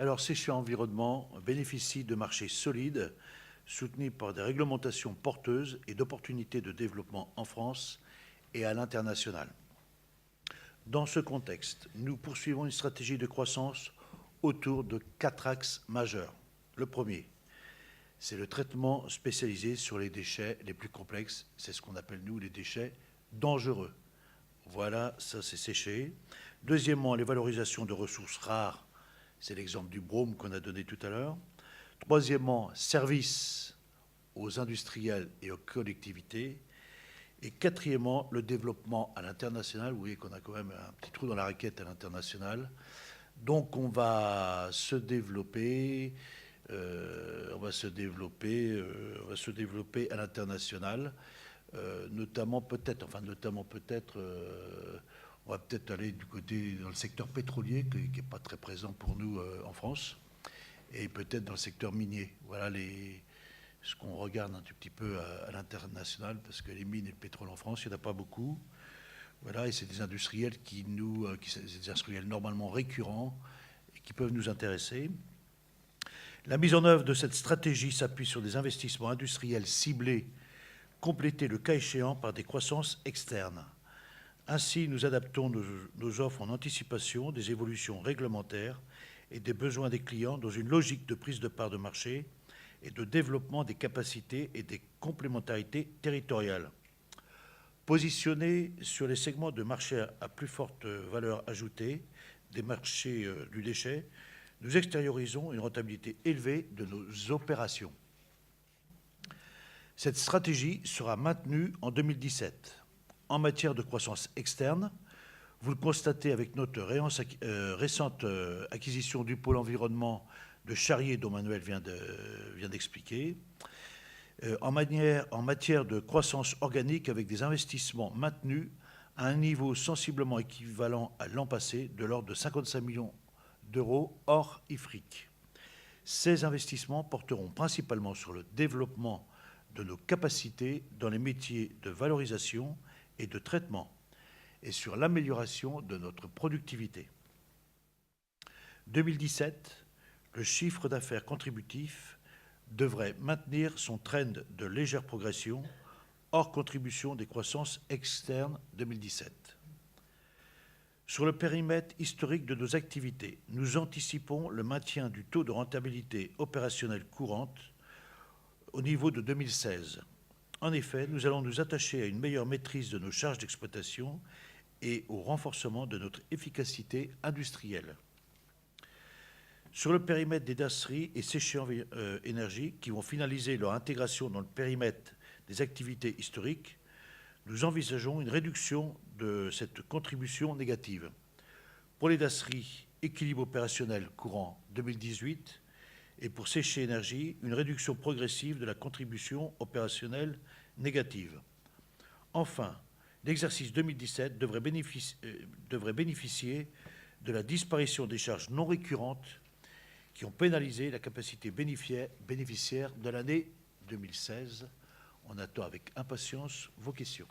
Alors, Séché Environnement bénéficie de marchés solides, soutenus par des réglementations porteuses et d'opportunités de développement en France et à l'international. Dans ce contexte, nous poursuivons une stratégie de croissance autour de 4 axes majeurs. Le premier, c'est le traitement spécialisé sur les déchets les plus complexes. C'est ce qu'on appelle, nous, les déchets dangereux. Voilà, ça c'est Séché. Deuxièmement, les valorisations de ressources rares. C'est l'exemple du brome qu'on a donné tout à l'heure. Troisièmement, service aux industriels et aux collectivités. Et quatrièmement, le développement à l'international. Vous voyez qu'on a quand même un petit trou dans la raquette à l'international. Donc on va se développer, on va se développer à l'international, notamment peut-être, on va peut-être aller du côté dans le secteur pétrolier qui n'est pas très présent pour nous en France, et peut-être dans le secteur minier. Voilà ce qu'on regarde un tout petit peu à l'international, parce que les mines et le pétrole en France, il n'y en a pas beaucoup. Voilà, et c'est des industriels c'est des industriels normalement récurrents et qui peuvent nous intéresser. La mise en œuvre de cette stratégie s'appuie sur des investissements industriels ciblés, complétés le cas échéant par des croissances externes. Ainsi, nous adaptons nos offres en anticipation des évolutions réglementaires et des besoins des clients dans une logique de prise de part de marché et de développement des capacités et des complémentarités territoriales. Positionnés sur les segments de marché à plus forte valeur ajoutée des marchés du déchet, nous extériorisons une rentabilité élevée de nos opérations. Cette stratégie sera maintenue en 2017. En matière de croissance externe, vous le constatez avec notre récente acquisition du pôle environnement de Charrier, dont Manuel vient d'expliquer. En matière de croissance organique, avec des investissements maintenus à un niveau sensiblement équivalent à l'an passé, de l'ordre de 55 millions d'euros hors IFRIC. Ces investissements porteront principalement sur le développement de nos capacités dans les métiers de valorisation et de traitement et sur l'amélioration de notre productivité. 2017, le chiffre d'affaires contributif devrait maintenir son trend de légère progression hors contribution des croissances externes 2017. Sur le périmètre historique de nos activités, nous anticipons le maintien du taux de rentabilité opérationnelle courante au niveau de 2016. En effet, nous allons nous attacher à une meilleure maîtrise de nos charges d'exploitation et au renforcement de notre efficacité industrielle. Sur le périmètre des Dasseries et Séché Énergie, qui vont finaliser leur intégration dans le périmètre des activités historiques, nous envisageons une réduction de cette contribution négative. Pour les Dasseries, équilibre opérationnel courant 2018, et pour Séché Énergie, une réduction progressive de la contribution opérationnelle négative. Enfin, l'exercice 2017 devrait bénéficier de la disparition des charges non récurrentes qui ont pénalisé la capacité bénéficiaire de l'année 2016. On attend avec impatience vos questions.